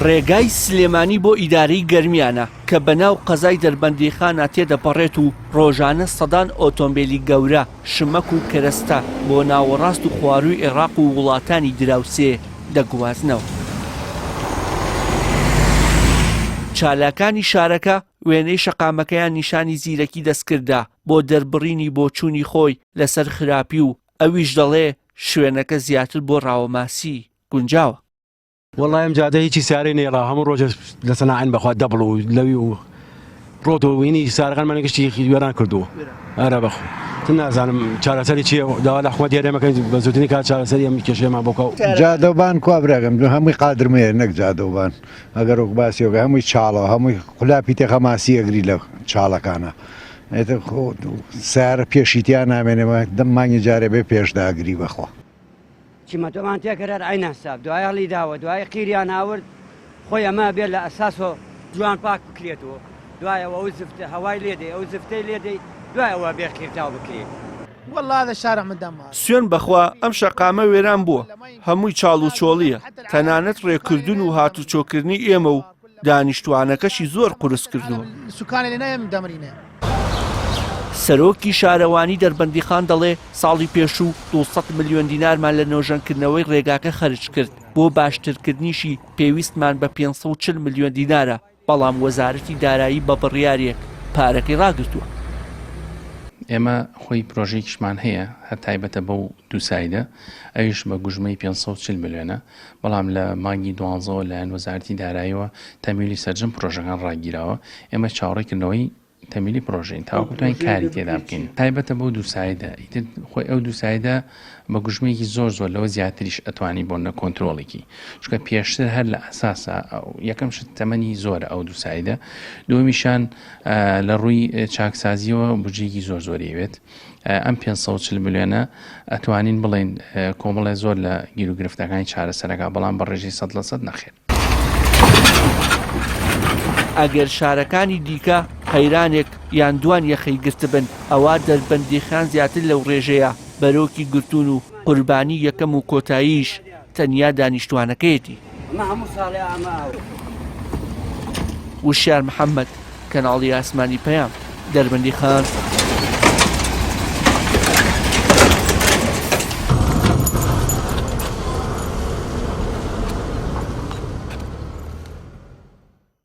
ڕێگای سلێمانی بۆ ئیدارەی گەرمیانە کە بەناو قەزای دەربەندیخانە تێدەپەڕێت و ڕۆژانە سەدان ئۆتۆمبیلی گەورە شمەک و کەرەستە بۆ ناوەڕاست و خواروی عێراق و وڵاتانی دراوسێ دەگوازنەوە. چالاکانی شارەکە وێنەی شەقامەکەیان نیشانی زیرەکی دەستکردا بۆ دەربڕینی بۆچوونی خۆی لەسەر خراپی و ئەویش دەڵێ شوێنەکە زیاتر بۆ ڕاوەماسی گونجاوە. والله ئەم جادە هیچی سیارەی نێڕا هەموو ڕۆژە لە سەناعین بەخوا دەبڵ و لەوی و ڕۆتۆوینی سارەکانمان گشتی وێران کردووە. ئەرە بەخۆ نازانم چارەسەری چییە داوا لە حکومەت دیارێمەکەی بە زووتنی کات چارەسەری ئەم کێشەیەمان بۆکەوە. جادەوبان کوا براگەم هەمووی قادرمەیە نەک جادەوبان ئەگەر وەک باسیەوە هەمووی چاڵەوە هەمووی خولاپی تێخەماسی ئەگری لە چاڵەکانە سیارە پێشیتیان نامێنەوە دەممانگی جارێ بێ پێشداگری بەخۆ. چیمەتۆمان تێکەرار ئاین حساب دوای هەڵی داوە دوای قیریان ئاورد خۆی ئەمە بێت لە ئەساسۆ جوان پاک بکرێتەوە دوایەوە ئەو زفتە هەوای لێدەی ئەو زفتەی لێدەی دوایەوە بێ قیرتاو بکرێت. سوێن بەخوا ئەم شەقامە وێران بووە هەمووی چاڵ و چۆڵیە تەنانەت ڕێکردن و هاتوچۆکردنی ئێمە و دانیشتوانەکەشی زۆر قورس کردووە. سەرۆکی شارەوانی دەربەندیخان دەڵێ ساڵی پێشوو 200 ملیۆن دینارمان لە نۆژەنکردنەوەی ڕێگاکە خەرج کرد بۆ باشترکردنیشی پێویستمان بە 540 ملیۆن دینارە بەڵام وەزارەتی دارایی بە بڕیارێک پارەکەی ڕاگرتووە. ئێمە خۆی پرۆژێکیشمان هەیە هەر تایبەتە بەو دووسایدە ئەویش بە گوژمەی 540 ملیۆنە بەڵام لە مانگی 12 لایەن وەزارەتی داراییەوە تەمیلی سەرجەم پرۆژەکان ڕاگیراوە ئێمە چاوەڕێکردنەوەی تەمیلی پرۆژین تاوەکو توانین کاری تێدا بکەین تایبەتە بەو دووسایدە ئیتر خۆی ئەو دووسایدە بە گوژمەیەکی زۆر لەوە زیاتریش ئەتوانی بۆ نە کۆنتترۆڵێکی چکە پێشتر هەر لە ئەساسە یەکەم شت تەمەنی زۆرە ئەو دووسایدە دومیشان لە ڕووی چاکسازیەوە بودجێکی زۆریوێت ئەم 540 ملیۆنە ئەتوانین بڵێن کۆمەڵێ زۆر لە گیر و گرفتەکانی چارەسەرەکە بەڵام بە ڕێژەی 100% نەخێت. ئەگەر شارەکانی دیکە قەیرانێک یان دوان یەخەی گرت بن ئەوا دەربەندیخان زیاتر لەو ڕێژەیە بەرۆکی گرتون و قوربانی یەکەم و کۆتاییش تەنیا دانیشتوانەکەیەتی. وشیار محەممەد کەناڵی ئاسمانی پەیام دەربەندیخان.